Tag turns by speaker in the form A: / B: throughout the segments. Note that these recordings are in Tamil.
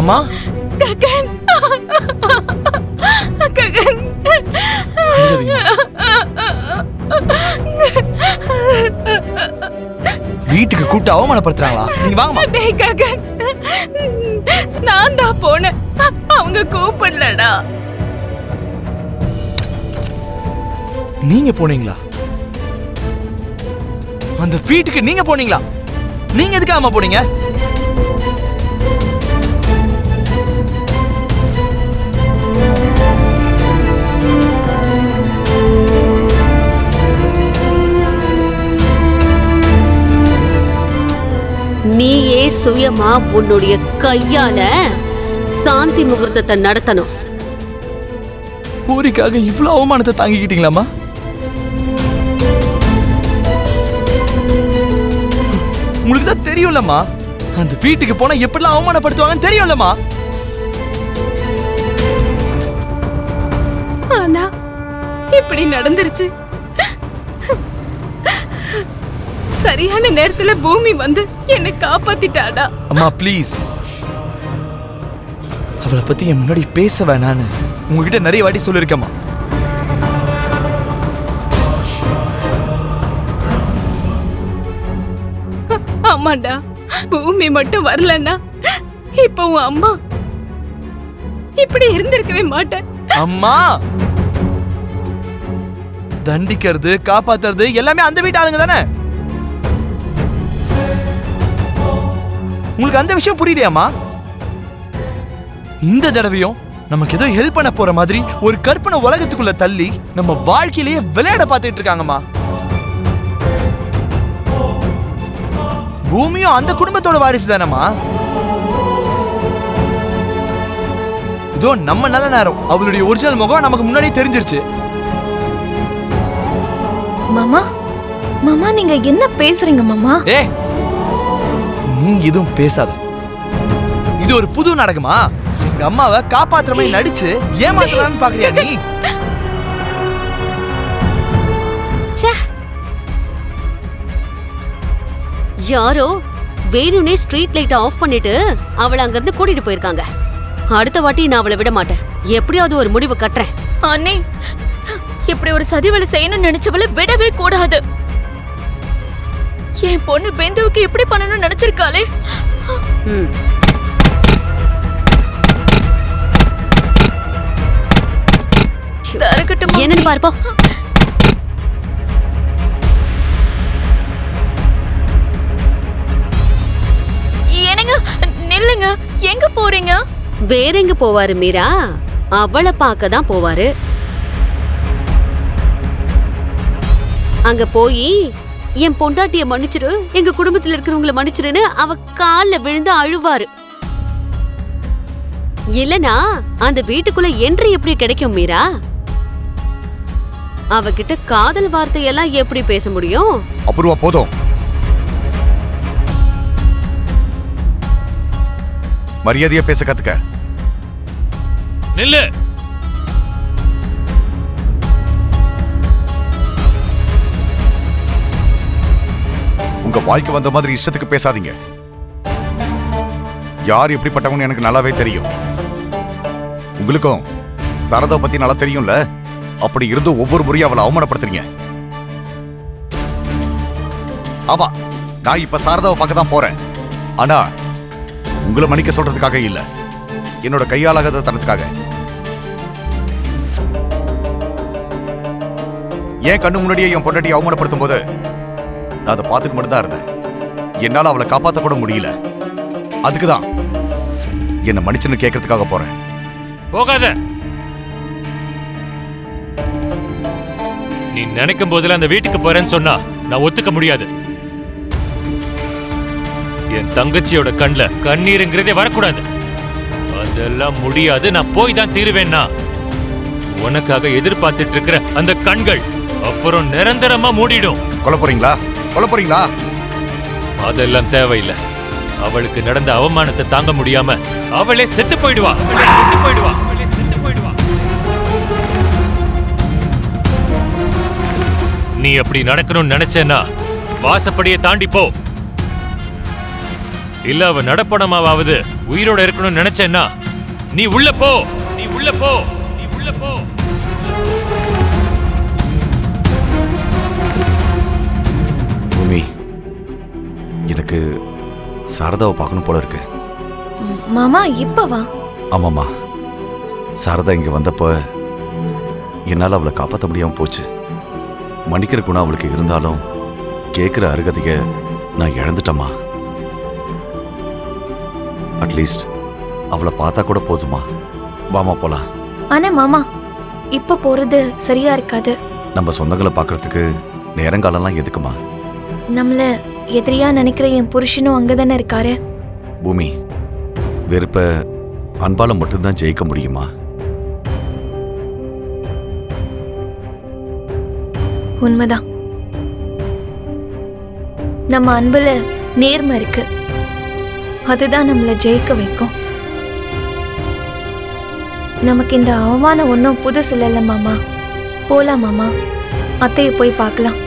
A: அம்மா
B: ககன் ககன்
A: வீட்டுக்கு கூப்பிட்டு அவமானப்படுத்துறாங்களா? நீங்க வாங்கம்மா.
B: டேய் ககன், நான் தான் போனேன், அவங்க கூப்பிடலடா.
A: நீங்க போனீங்களா? அந்த வீட்டுக்கு நீங்க போனீங்களா? நீங்க எதுக்கு அம்மா போனீங்க?
C: நீயே சுயமா உன்னுடைய கையால சாந்தி முகூர்த்தத்தை நடத்தணும்.
A: பூரிக்காக இவ்வளவு அவமானத்தை தாங்கிக்கிட்டீங்களாமா? உங்களுக்கு தான் தெரியும்லம்மா, அந்த வீட்டுக்கு போனா எப்படிலாம் அவமானப்படுத்துவாங்கன்னு தெரியும்லம்மா.
B: ஆனா இப்படி நடந்துருச்சு. சரியான நேரத்துல பூமி வந்து என்னை காப்பாத்திட்டாடா.
A: அம்மா ப்ளீஸ், அவளை பத்தி என் முன்னாடி பேச வேணான்னு உங்ககிட்ட நிறைய வாட்டி சொல்லிருக்கேம்மா.
B: ஆமாண்டா, பூமி மட்டும் வரலன்னா இப்ப உன் அம்மா இப்படி இருந்திருக்கவே மாட்டேன்.
A: அம்மா, தண்டிக்கிறது காப்பாத்துறது எல்லாமே அந்த வீட்டு ஆளுங்க தானே. உங்களுக்கு அந்த விஷயம் புரியலையாமா? இந்த தடவையும் நமக்கு ஏதோ ஹெல்ப் பண்ண போற மாதிரி ஒரு கற்பனை உலகத்துக்குள்ள தள்ளி நம்ம வாழ்க்கையிலேயே விளையாட பார்த்துட்டு இருக்காங்கம்மா. பூமியும் அந்த குடும்பத்தோட வாரிசு தானம்மா. இதோ நம்ம நல்ல நேரம், அவளுடைய ஒரிஜினல் முகம் நமக்கு முன்னாடியே தெரிஞ்சிருச்சு.
D: மாமா, மாமா நீங்க என்ன பேசுறீங்க மாமா?
A: ஏ, நீ எதுவும் பேசாத. இது ஒரு புது நாடகமா? எங்க அம்மாவை காப்பாத்துற மாதிரி நடிச்சு ஏமாத்தலாம்னு பாக்குறியா நீ?
C: யாரோ வேணும்னே ஸ்ட்ரீட் லைட் ஆஃப் பண்ணிட்டு அவளை அங்க இருந்து கூட்டிட்டு போயிருக்காங்க. அடுத்த வாட்டி நான் அவளை விட மாட்டேன். எப்படியாவது ஒரு முடிவு கட்டுறேன்.
D: அண்ணே, இப்படி ஒரு சதி வேலை செய்யணும்னு நினைச்சவளை விடவே கூடாது. என் பொண்ணு பெந்துவுக்கு இப்படி பண்ணணும்னு நினைச்சிருக்காளே.
C: என்னன்னு பார்ப்போம்.
D: என்னங்க, நில்லுங்க, எங்க போறீங்க?
C: வேற எங்க போவாரு மீரா? அவளை பார்க்க தான் போவாரு. அங்க போய் என் பொண்டாட்டிய மன்னிச்சிரு, எங்க குடும்பத்துல இருக்கிறவங்கள மன்னிச்சிருன்னு அவ கால்ல விழுந்து அழுவாரு. இல்லனா அந்த வீட்டுக்குள்ள என்ட்ரி எப்படி கிடைக்கும் மீரா? அவகிட்ட காதல் வார்த்தையெல்லாம் எப்படி பேச முடியும்?
E: அப்புறமா போதும். மரியாதையா பேச கத்துக்க.
F: நில்லு.
E: உங்க வாய்க்கு வந்த மாதிரி இஷ்டத்துக்கு பேசாதீங்க. யார் எப்படிப்பட்டவங்க எனக்கு நல்லாவே தெரியும். உங்களுக்கும் சரதா பத்தி நல்லா தெரியும்ல. அப்படி இருந்து ஒவ்வொரு முறையும் அவளை அவமானப்படுத்துறீங்க. ஆமா, நான் இப்ப சாரதாவை பார்க்க தான் போறேன். ஆனா உங்களை மன்னிக்க சொல்றதுக்காக இல்ல, என்னோட கையாளாகாத தனத்துக்காக. ஏன் கண்ணு முன்னாடியே என் பொண்டாட்டியை அவமானப்படுத்தும் போது நான் அதை பார்த்துட்டு மட்டும் தான் இருந்தேன். என்னால அவளை காப்பாற்ற கூட முடியல. அதுக்குதான் என்ன மன்னிச்சுன்னு கேட்கறதுக்காக போறேன்.
F: போகாத. நீ நினைக்கும் போதுல அந்த வீட்டுக்கு போறேன்னு சொன்னா நான் ஒத்துக்க முடியாது. என் தங்கச்சியோட கண்ல கண்ணீருங்கிறதே வரக்கூடாது. அதெல்லாம் முடியாது. நான் போய் தான் தீருவேன்னா உனக்காக எதிர்பார்த்துட்டு இருக்கிற அந்த கண்கள் அப்புறம் நிரந்தரமா மூடிடும்.
E: கொல்ல போறீங்களா? கொல்ல போறீங்களா?
F: அதெல்லாம் தேவையில்லை. அவளுக்கு நடந்த அவமானத்தை தாங்க முடியாம அவளே செத்து போயிடுவா. நீ அப்படி நடக்கணும்னு நினைச்சேன்னா வாசப்படியை தாண்டி போ. இல்ல அவ நடப்பணமாவது உயிரோட இருக்கணும்னு நினைச்சேன்னா நீ உள்ள போ, நீ உள்ள போ, நீ உள்ள போ.
E: பூமி, எனக்கு சாரதாவை பார்க்கணும் போல இருக்கு.
D: மாமா இப்பவா?
E: ஆமாம்மா, சாரதா இங்க வந்தப்ப என்னால் அவளை காப்பாற்ற முடியாம போச்சு. மன்னிக்கிற குணம் அவளுக்கு இருந்தாலும் கேட்குற அருகதைய நான் இழந்துட்டேம்மா. அட்லீஸ்ட் அவளை பார்த்தா கூட போதுமா? வாமா போலாம்.
D: ஆனா மாமா, இப்ப போறது சரியா இருக்காது.
E: நம்ம சொந்தங்களை பார்க்கறதுக்கு நேரங்காலம்லாம் எதுக்குமா?
D: நம்மள எதிரியா நினைக்கிற என் புருஷனும் அங்கதானே இருக்காரு.
E: பூமி, வெறுப்ப அன்பால மட்டும்தான் ஜெயிக்க முடியுமா?
D: உண்மைதான். நம்ம அன்புல நேர்மை இருக்கு, அதுதான் நம்மள ஜெயிக்க வைக்கும். நமக்கு இந்த அவமானம் ஒன்றும் புதுசு இல்லைல்ல மாமா. போலாம் மாமா, அத்தைய போய் பார்க்கலாம்.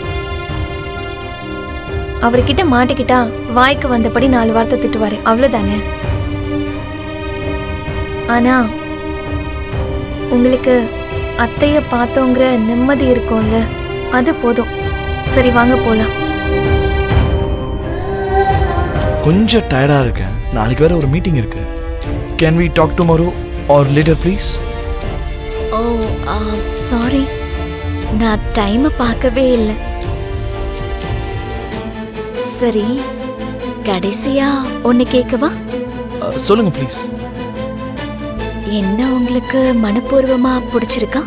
D: அவர்கிட்ட மாட்டிக்கிட்டா வாய்க்கு வந்தபடி 4 வார்த்தை திட்டுவாரு, அவ்வளவுதானே. ஆனா உங்களுக்கு அத்தைய பார்த்தோங்கிற நிம்மதி இருக்கும்ல, அது போதும். சரி வாங்க போலாம்.
A: கொஞ்சம் டயர்டா இருக்கேன். நாளைக்கு வேற ஒரு மீட்டிங் இருக்கு. Can we talk tomorrow or later please?
D: Oh sorry, நான் டைமை பார்க்கவே இல்லை. சரி, கடைசியா ஒன்னு கேட்கவா?
A: சொல்லுங்க ப்ளீஸ்.
D: என்ன உங்களுக்கு மனப்பூர்வமா பிடிச்சிருக்கா?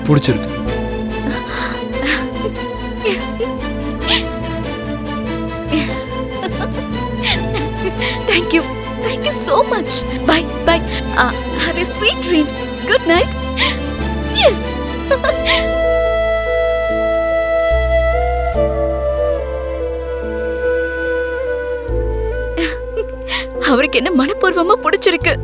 A: பிடிச்சிருக்கு.
D: Thank you so much. Bye. Have a sweet dreams. Good night. Yes. அவருக்கு என்ன மனப்பூர்வமா பிடிச்சிருக்கு.